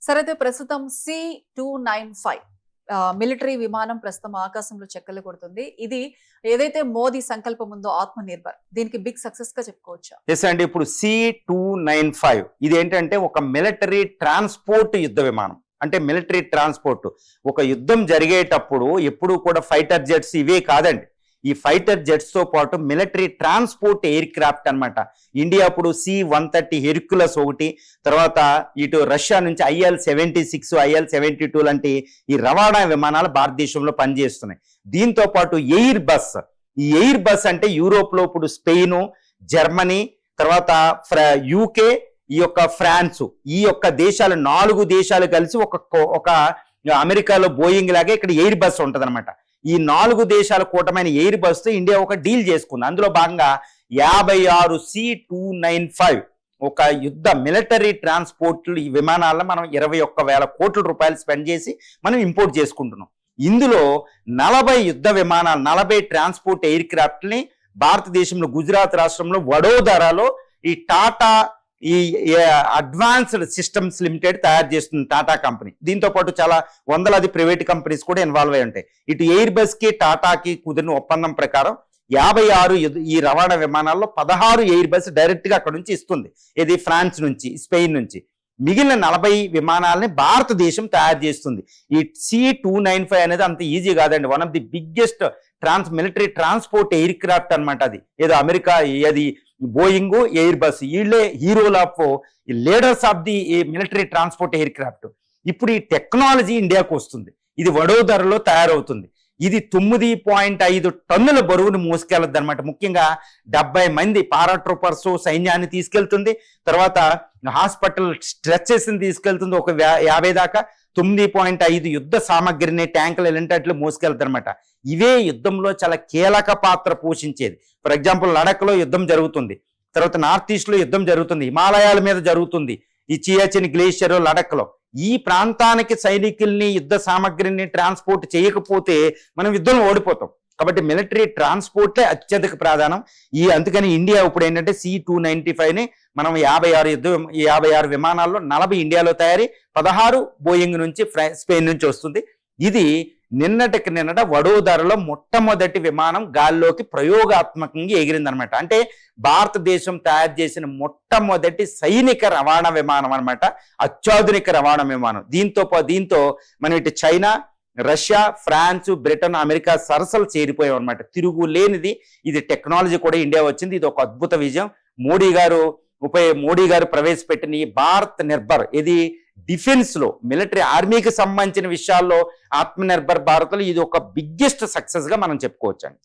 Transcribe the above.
సరే అయితే ప్రస్తుతం C-295 మిలిటరీ విమానం ప్రస్తుతం ఆకాశంలో చెక్కలు కొడుతుంది. ఇది ఏదైతే మోదీ సంకల్పం ఉందో ఆత్మ నిర్భర్ దీనికి బిగ్ సక్సెస్ గా చెప్పుకోవచ్చా? ఎస్ అండి. ఇప్పుడు C-295 ఇది ఏంటంటే ఒక మిలిటరీ ట్రాన్స్పోర్ట్ యుద్ధ విమానం. అంటే మిలిటరీ ట్రాన్స్పోర్ట్ ఒక యుద్ధం జరిగేటప్పుడు ఎప్పుడు కూడా ఫైటర్ జెట్స్ ఇవే కాదండి. ఈ ఫైటర్ జెట్స్ తో పాటు మిలిటరీ ట్రాన్స్పోర్ట్ ఎయిర్ క్రాఫ్ట్ అనమాట. ఇండియా ఇప్పుడు C-130 హెర్క్యులస్ ఒకటి, తర్వాత ఇటు రష్యా నుంచి IL-76 IL-72 లాంటి ఈ రవాణా విమానాలు భారతదేశంలో పనిచేస్తున్నాయి. దీంతో పాటు ఎయిర్ బస్, ఈ ఎయిర్ బస్ అంటే యూరోప్ లో ఇప్పుడు స్పెయిన్, జర్మనీ, తర్వాత UK, ఈ యొక్క ఫ్రాన్స్, ఈ యొక్క దేశాలు 4 దేశాలు కలిసి ఒక అమెరికాలో బోయింగ్ లాగే ఇక్కడ ఎయిర్ బస్ ఉంటది అనమాట. ఈ 4 దేశాల కూటమైన ఎయిర్ బస్ తో ఇండియా ఒక డీల్ చేసుకుంది. అందులో భాగంగా 56 C-295 ఒక యుద్ధ మిలిటరీ ట్రాన్స్పోర్ట్ ఈ విమానాల్లో మనం 21,000 కోట్ల రూపాయలు స్పెండ్ చేసి మనం ఇంపోర్ట్ చేసుకుంటున్నాం. ఇందులో 40 యుద్ధ విమానాలు, 40 ట్రాన్స్పోర్ట్ ఎయిర్ క్రాఫ్ట్ ని భారతదేశంలో గుజరాత్ రాష్ట్రంలో వడోదరాలో ఈ టాటా ఈ అడ్వాన్స్డ్ సిస్టమ్స్ లిమిటెడ్ తయారు చేస్తుంది, టాటా కంపెనీ. దీంతో పాటు చాలా వందలాది ప్రైవేట్ కంపెనీస్ కూడా ఇన్వాల్వ్ అయి ఉంటాయి. ఇటు ఎయిర్ బస్ కి టాటాకి కుదిరిన ఒప్పందం ప్రకారం 56 ఈ రవాణా విమానాల్లో 16 ఎయిర్ బస్ డైరెక్ట్ గా అక్కడ నుంచి ఇస్తుంది. ఇది ఫ్రాన్స్ నుంచి, స్పెయిన్ నుంచి. మిగిలిన 40 విమానాలని భారతదేశం తయారు చేస్తుంది. ఈ C-295 అనేది అంత ఈజీ కాదండి. One of the biggest military transport aircraft అనమాట. అది ఏదో అమెరికా, అది బోయింగ్, ఎయిర్ బస్, వీళ్ళే heroes of leaders of the military transport aircraft. ఇప్పుడు ఈ టెక్నాలజీ ఇండియాకు వస్తుంది. ఇది వడోదరలో తయారవుతుంది. ఇది 9.5 టన్నుల బరువును మోసుకెళ్ళద్దు అనమాట. ముఖ్యంగా 70 మంది పారాట్రూపర్స్ సైన్యాన్ని తీసుకెళ్తుంది. తర్వాత హాస్పిటల్ స్ట్రెచెస్ ని తీసుకెళ్తుంది. ఒక 50 దాకా 9.5 యుద్ధ సామగ్రిని ట్యాంకులు ఎలాంటి మోసుకెళ్తారు అనమాట. ఇవే యుద్ధంలో చాలా కీలక పాత్ర పోషించేది. ఫర్ ఎగ్జాంపుల్ లడఖ్ లో యుద్ధం జరుగుతుంది, తర్వాత నార్త్ ఈస్ట్ లో యుద్ధం జరుగుతుంది, హిమాలయాల మీద జరుగుతుంది, ఈ చియాచిన్ గ్లేషియర్ లడఖ్ లో. ఈ ప్రాంతానికి సైనికుల్ని, యుద్ధ సామగ్రిని ట్రాన్స్పోర్ట్ చేయకపోతే మనం యుద్ధంలో ఓడిపోతాం. కాబట్టి మిలిటరీ ట్రాన్స్పోర్టే అత్యధిక ప్రాధాన్యం. అందుకని ఇండియా ఇప్పుడు ఏంటంటే C-295 ని మనం 56 విమానాల్లో 40 ఇండియాలో తయారీ, 16 బోయింగ్ నుంచి, స్పెయిన్ నుంచి వస్తుంది. ఇది నిన్నట వడోదరలో మొట్టమొదటి విమానం గాల్లోకి ప్రయోగాత్మకంగా ఎగిరిందనమాట. అంటే భారతదేశం తయారు చేసిన మొట్టమొదటి సైనిక రవాణా విమానం అనమాట, అత్యాధునిక రవాణా విమానం. దీంతో మనం ఇటు China, Russia, France, Britain, America సరసలు చేరిపోయాం అనమాట. తిరుగు లేనిది ఇది టెక్నాలజీ కూడా ఇండియా వచ్చింది. ఇది ఒక అద్భుత విజయం. మోడీ గారు ప్రవేశపెట్టిన ఈ భారత్ నిర్భర్, ఇది డిఫెన్స్ లో మిలిటరీ ఆర్మీకి సంబంధించిన విషయాల్లో ఆత్మనిర్భర్ భారత్ లో ఇది ఒక బిగ్గెస్ట్ సక్సెస్ గా మనం చెప్పుకోవచ్చండి.